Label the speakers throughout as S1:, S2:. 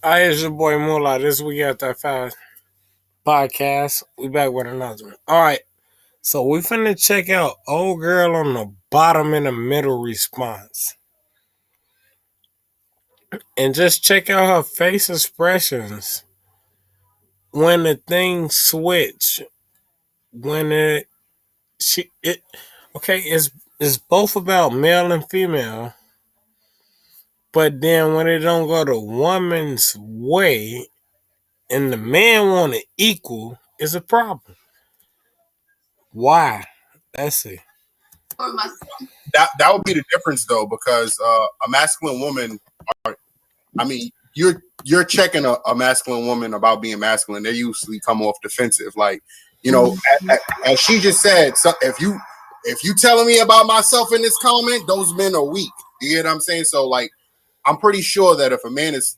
S1: Hi, it's your boy Moolah. This week at that fast podcast, we back with another one. All right, so we finna check out old girl on the bottom and the middle response, and just check out her face expressions when the thing switch. When it she it okay, it's both about male and female, but then when it don't go the woman's way and the man want it equal, is a problem. Why? Let's see.
S2: That would be the difference though, because a masculine woman, I mean, you're checking a masculine woman about being masculine. They usually come off defensive, like as she just said. So if you telling me about myself in this comment, those men are weak. You get what I'm saying? So like, I'm pretty sure that if a man is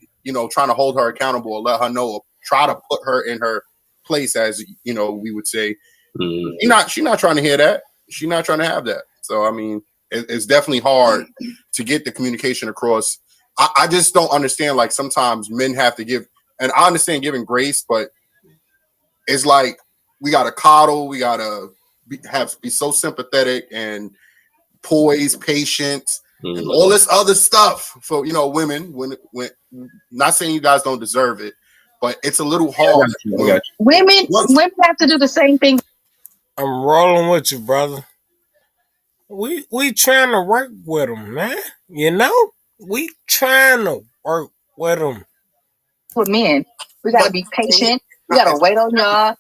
S2: trying to hold her accountable or let her know, or try to put her in her place, as we would say, she's not trying to hear that. She's not trying to have that. So I mean, it's definitely hard to get the communication across. I just don't understand. Like sometimes men have to give, and I understand giving grace, but it's like we gotta coddle, we gotta be so sympathetic and poised, patient, and all this other stuff for women. When not saying you guys don't deserve it, but it's a little hard.
S3: Women have to do the same thing.
S1: I'm rolling with you, brother. We trying to work with them, man. We trying to work with them.
S3: With men, we gotta be patient. We gotta wait on y'all.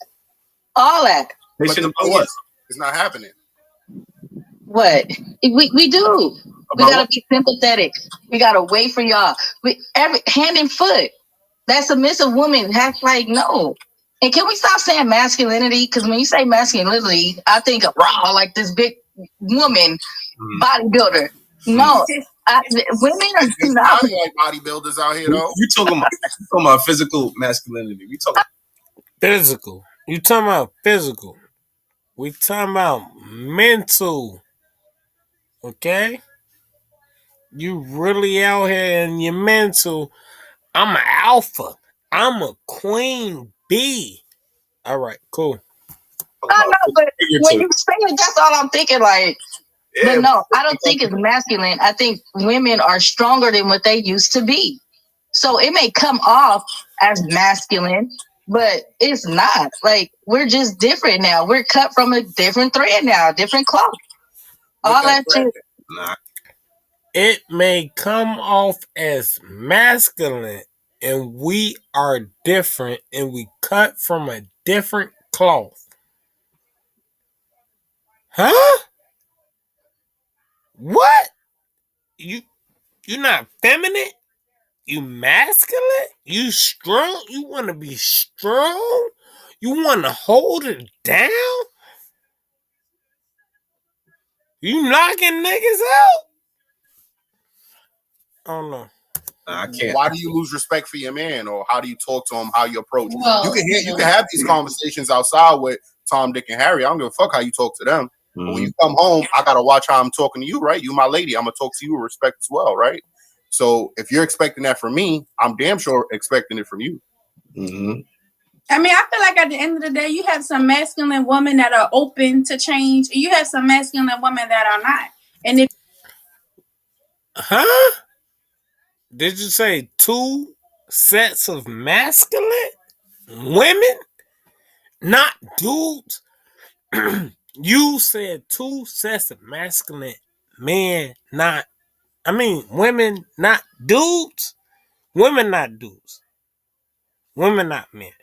S3: All that.
S2: Patient about what? It's not happening.
S3: What? We do. We gotta be sympathetic. We gotta wait for y'all. Every hand and foot. That submissive woman has like no. And can we stop saying masculinity? Because when you say masculinity, I think of raw, like this big woman bodybuilder. No, women are not
S2: like bodybuilders out here though.
S4: You talking about physical masculinity? We talking
S1: physical. You talking about physical? We talking about mental. Okay, you really out here in your mental. I'm an alpha. I'm a queen bee. All right, cool.
S3: I know, but when you say it, that's all I'm thinking. Like, but no, I don't think it's masculine. I think women are stronger than what they used to be. So it may come off as masculine, but it's not. Like, we're just different now. We're cut from a different thread now, different cloth. All that shit.
S1: It may come off as masculine, and we are different, and we cut from a different cloth. Huh? What? You're not feminine? You masculine? You strong? You want to be strong? You want to hold it down? You knocking niggas out? I don't know.
S4: I can't.
S2: Why do you lose respect for your man, or how do you talk to him? How you approach? Well, you can have these conversations outside with Tom, Dick, and Harry. I don't give a fuck how you talk to them. Mm-hmm. But when you come home, I gotta watch how I'm talking to you, right? You my lady. I'm gonna talk to you with respect as well, right? So if you're expecting that from me, I'm damn sure expecting it from you.
S5: Mm-hmm. I mean, I feel like at the end of the day, you have some masculine women that are open to change, and you have some masculine women that are not. And if
S1: did you say two sets of masculine women, not dudes? You said two sets of masculine men, women, not dudes. Women, not dudes. Women, not men.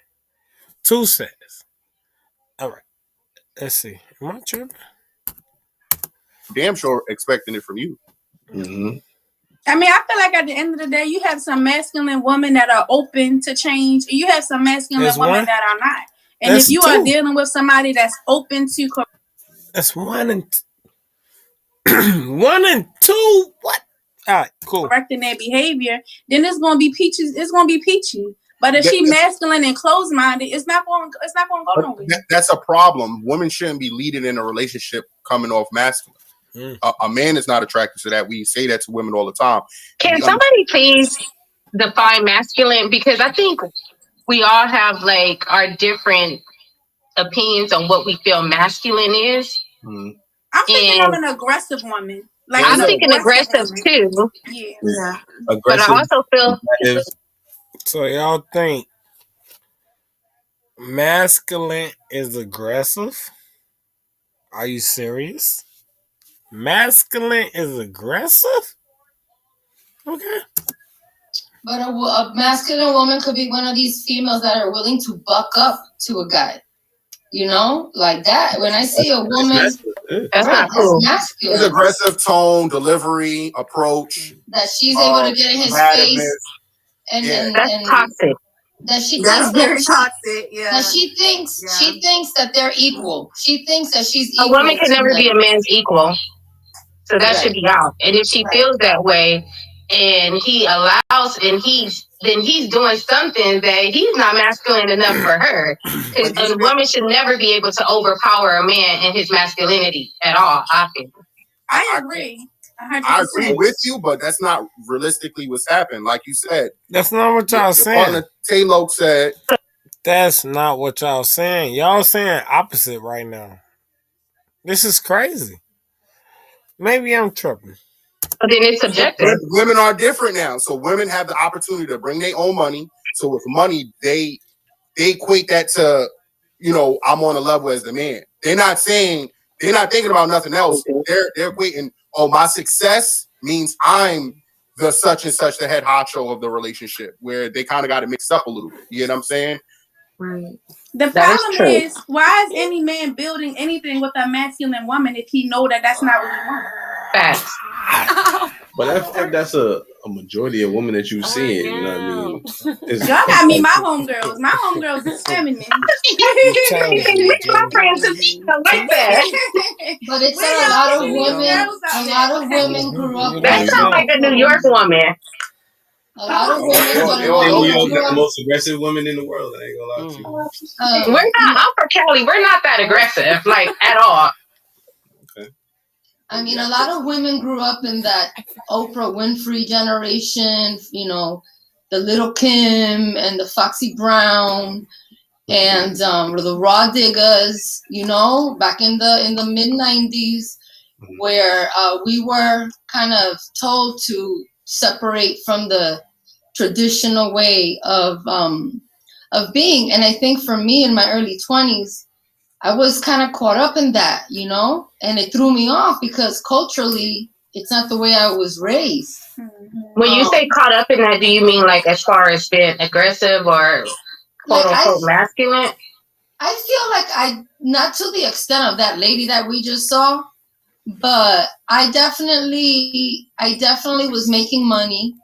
S1: Two sets. All right. Let's see. Am I tripping?
S2: Damn sure expecting it from you.
S5: Mm-hmm. I mean, I feel like at the end of the day, you have some masculine women that are open to change, and you have some masculine women that are not. And if you are dealing with somebody that's open to,
S1: that's one and one and two. What? All right, cool.
S5: Correcting their behavior, then it's gonna be peaches. It's gonna be peachy. But if she masculine and closed minded, it's not going to go nowhere.
S2: That's a problem. Women shouldn't be leading in a relationship coming off masculine. A man is not attracted to that. We say that to women all the time.
S3: Can somebody please
S6: define masculine, because I think we all have like our different opinions on what we feel masculine is.
S5: I'm thinking of an aggressive woman. Like
S6: I'm thinking aggressive too.
S5: Yeah.
S4: Aggressive.
S6: But I also feel.
S1: So y'all think masculine is aggressive? Are you serious? Masculine is aggressive? Okay.
S3: But a masculine woman could be one of these females that are willing to buck up to a guy. You know, like that. When I see a woman,
S6: that's not cool.
S3: Masculine.
S2: His aggressive tone, delivery, approach.
S3: That she's able to get in his face. And
S6: that's toxic.
S3: That she
S5: that's very toxic. Yeah.
S3: That she thinks that they're equal. She thinks that she's
S6: equal. A woman can never be
S3: a
S6: man's equal. So that should be out. And if she feels that way and he allows and he's doing something that he's not masculine enough for her. Because a woman should never be able to overpower a man in his masculinity at all, I think.
S5: I agree. 100%.
S2: I agree with you, but that's not realistically what's happened. Like you said,
S1: that's not what y'all saying.
S2: Taylor said
S1: that's not what y'all saying. Y'all saying opposite right now. This is crazy. Maybe I'm tripping.
S6: But then it's subjective.
S2: But women are different now, so women have the opportunity to bring their own money. So with money, they equate that to, you know, I'm on a level as the man. They're not thinking about nothing else. They're equating, oh, my success means I'm the such and such, the head honcho of the relationship, where they kind of got it mixed up a little bit. You know what I'm saying?
S5: Right. The problem is, why is any man building anything with a masculine woman if he know that that's not what he wants?
S6: Facts.
S4: But I think that's a majority of women that you've seen. You know what I mean?
S5: Y'all got me my homegirls. My homegirls is feminine.
S6: My friends like that.
S3: But it's a lot of women. A lot of women grew up.
S6: That sounds like a New York woman.
S3: A lot of women.
S4: New York got the most aggressive women in the world. I ain't gonna lie to you.
S6: We're not. I'm from Cali. We're not that aggressive, like at all.
S3: I mean, a lot of women grew up in that Oprah Winfrey generation, you know, the Little Kim and the Foxy Brown and the Raw Diggers, you know, back in the mid-90s, where we were kind of told to separate from the traditional way of being. And I think for me in my early 20s, I was kind of caught up in that, you know, and it threw me off because culturally, it's not the way I was raised.
S6: When you say caught up in that, do you mean like as far as being aggressive or quote unquote masculine?
S3: I feel like not to the extent of that lady that we just saw, but I definitely was making money.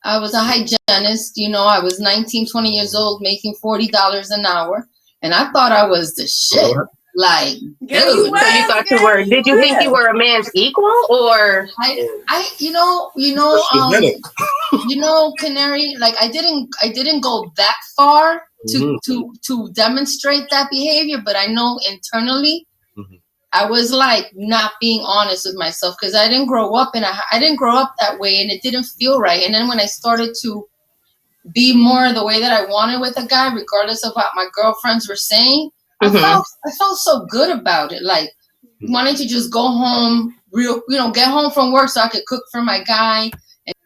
S3: I was a hygienist, you know, I was 19, 20 years old making $40 an hour. And I thought I was the shit. Like, dude.
S6: So you thought you were? Did you think you were a man's equal, or
S3: you know, Canary? Like, I didn't go that far to demonstrate that behavior, but I know internally, I was like not being honest with myself because I didn't grow up that way, and it didn't feel right. And then when I started to be more the way that I wanted with a guy, regardless of what my girlfriends were saying, I felt so good about it. Like wanting to just go home, get home from work so I could cook for my guy. And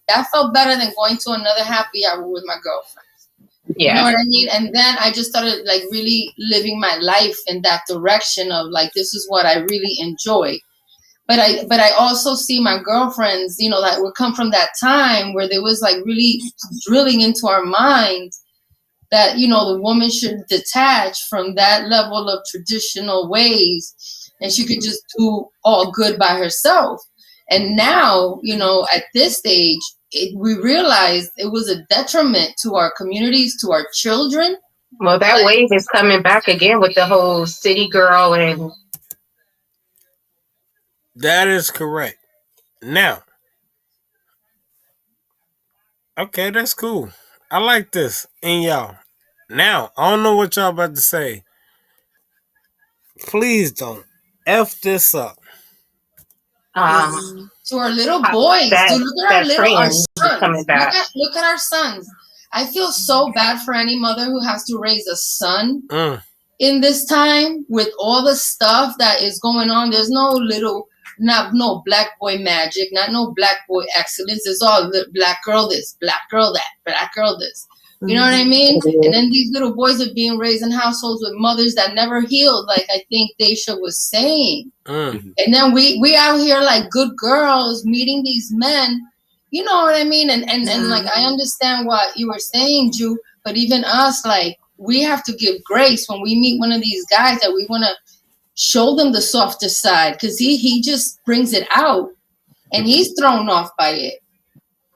S3: that felt better than going to another happy hour with my girlfriends. Yeah. You know what I mean? And then I just started like really living my life in that direction of like, this is what I really enjoy. But I also see my girlfriends, you know, that would come from that time where there was like really drilling into our minds that, you know, the woman should detach from that level of traditional ways and she could just do all good by herself. And now, you know, at this stage, we realized it was a detriment to our communities, to our children.
S6: Well, that wave is coming back again with the whole city girl and...
S1: That is correct. Now, okay, that's cool. I like this in y'all. Now, I don't know what y'all about to say. Please don't F this up.
S7: to our little boys. Dude, look at our sons. Look at our sons. I feel so bad for any mother who has to raise a son in this time with all the stuff that is going on. There's no black boy magic, not no black boy excellence. It's all black girl this, black girl that, black girl this. You know what I mean? And then these little boys are being raised in households with mothers that never healed, like I think Daisha was saying. And then we out here like good girls meeting these men. You know what I mean? And like I understand what you were saying, Ju, but even us, like we have to give grace when we meet one of these guys that we want to show them the softer side, because he just brings it out and he's thrown off by it.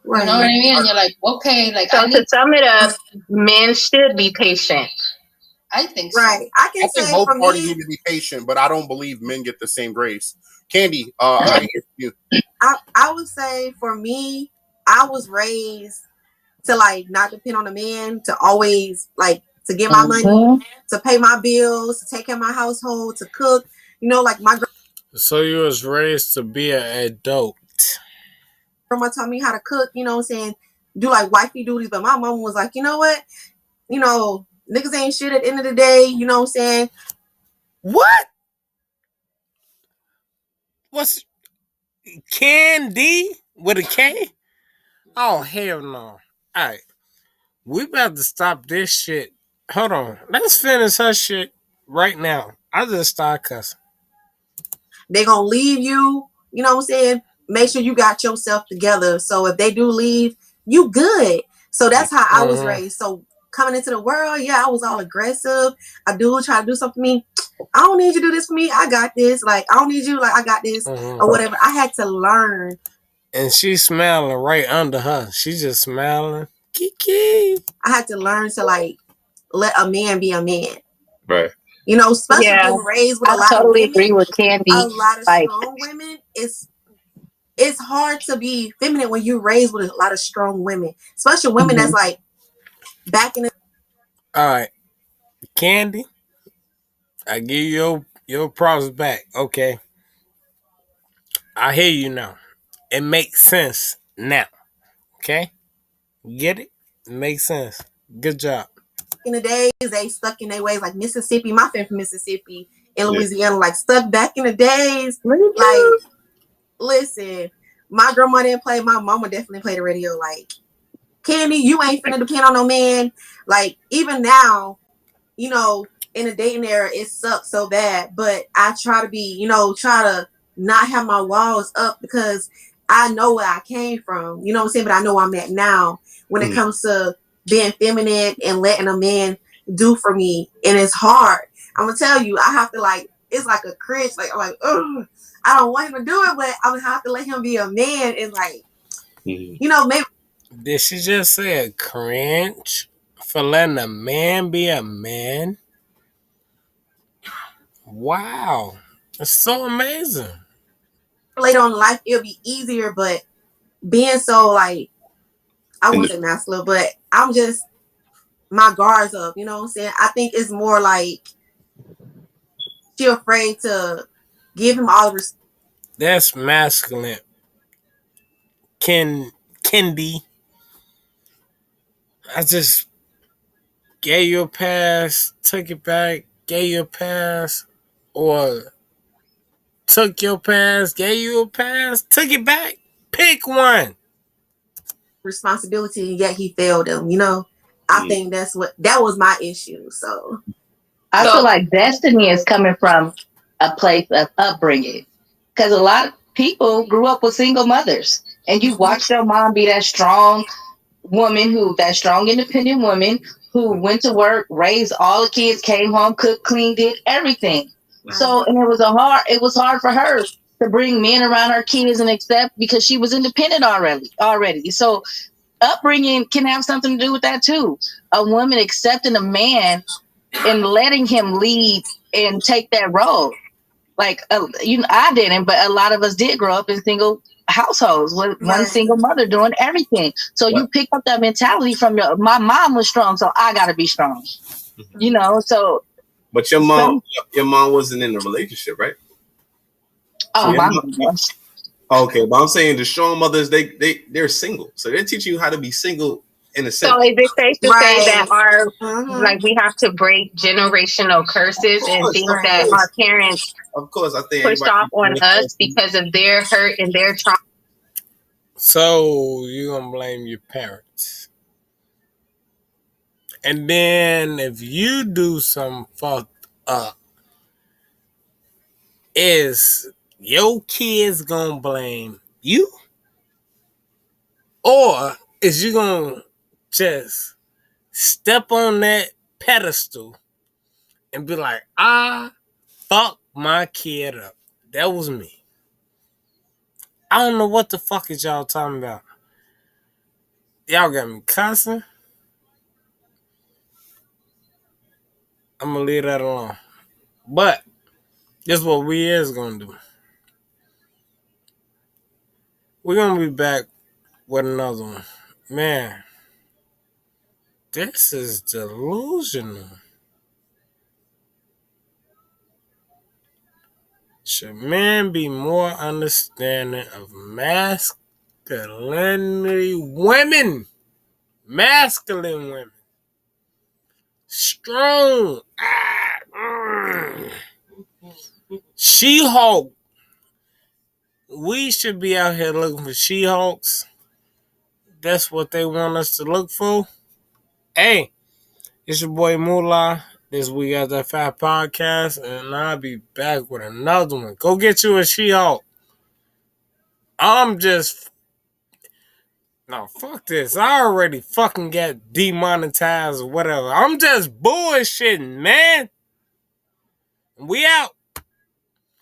S7: Right. You know what I mean? And you're like, okay, like
S6: so to sum it up, men should be patient.
S7: I think so.
S8: Right. I think
S2: both parties need to be patient, but I don't believe men get the same grace. Candy, I hear you.
S8: I would say for me, I was raised to like not depend on a man, to always like to get my money, to pay my bills, to take care of my household, to cook. You know, like my
S1: So you was raised to be an adult.
S8: grandma taught me how to cook, you know what I'm saying, do like wifey duties, but my mom was like, you know what, you know, niggas ain't shit at the end of the day, you know what I'm saying.
S1: What? What's Candy with a K? Oh, hell no. Alright. We about to stop this shit. Hold on. Let's finish her shit right now. I just started cussing.
S8: They gonna leave you, you know what I'm saying? Make sure you got yourself together. So if they do leave, you good. So that's how I was raised. So coming into the world, yeah, I was all aggressive. I do try to do something for me. I don't need you to do this for me. I got this. Like, I don't need you. Like, I got this or whatever. I had to learn.
S1: And she's smiling right under her. She's just smiling. Kiki.
S8: I had to learn to like let a man be a man.
S4: Right.
S8: You know, especially being raised with a lot of women.
S3: Agree with Candy.
S8: A lot of strong women. It's hard to be feminine when you're raised with a lot of strong women, especially women that's like back in the.
S1: All right, Candy, I give you your props back. Okay, I hear you now. It makes sense now. Okay, get it? It makes sense. Good job.
S8: In the days, they stuck in their ways, like Mississippi. My family from Mississippi and Louisiana, like stuck back in the days. Like, listen, my grandma didn't play. My mama definitely played the radio. Like, Candy, you ain't finna depend on no man. Like, even now, you know, in the dating era, it sucks so bad. But I try to be, you know, try to not have my walls up because I know where I came from. You know what I'm saying? But I know where I'm at now when it comes to being feminine and letting a man do for me. And it's hard. I'm gonna tell you, I have to like, it's like a cringe. Like, I'm like, ugh, I don't want him to do it, but I'm gonna have to let him be a man. And like, you know, maybe.
S1: Did she just say a cringe for letting a man be a man? Wow. That's so amazing.
S8: Later on in life, it'll be easier, but being so like, I wouldn't say masculine, but I'm just, my guard's up, you know what I'm saying? I think it's more like she afraid to give him all the respect.
S1: That's masculine. Kendi, I just gave you a pass, took it back, gave you a pass, or took your pass, gave you a pass, took it back. Pick one.
S8: Responsibility, and yet he failed him, you know? I think that was my issue. So
S3: I feel like destiny is coming from a place of upbringing, because a lot of people grew up with single mothers, and you watched your mom be that strong woman, that strong independent woman who went to work, raised all the kids, came home, cooked, cleaned, did everything. So, and it was hard for her to bring men around her kids and accept, because she was independent already. So upbringing can have something to do with that too. A woman accepting a man and letting him lead and take that role. Like, I didn't, but a lot of us did grow up in single households with one single mother doing everything. So you pick up that mentality from my mom was strong, so I got to be strong. You know, so.
S4: But your mom wasn't in a relationship, right?
S3: Oh, my mom was.
S4: Okay, but I'm saying the strong mothers, they're single, so they're teaching you how to be single in a sense.
S6: So is it safe to say that like we have to break generational curses and things that our parents,
S4: of course, I think
S6: pushed off on us because of their hurt and their trauma?
S1: So you're gonna blame your parents, and then if you do something fucked up, is your kids gonna blame you? Or is you gonna just step on that pedestal and be like, I fucked my kid up. That was me. I don't know what the fuck is y'all talking about. Y'all got me cussing. I'm gonna leave that alone. But this is what we is gonna do. We're gonna be back with another one. Man, this is delusional. Should men be more understanding of masculinity? Women! Masculine women. Strong. She-Hulk. We should be out here looking for She-Hulks. That's what they want us to look for. Hey, it's your boy Moolah. This week at that Fat Podcast, and I'll be back with another one. Go get you a She-Hulk. I'm just... No, fuck this. I already fucking got demonetized or whatever. I'm just bullshitting, man. We out.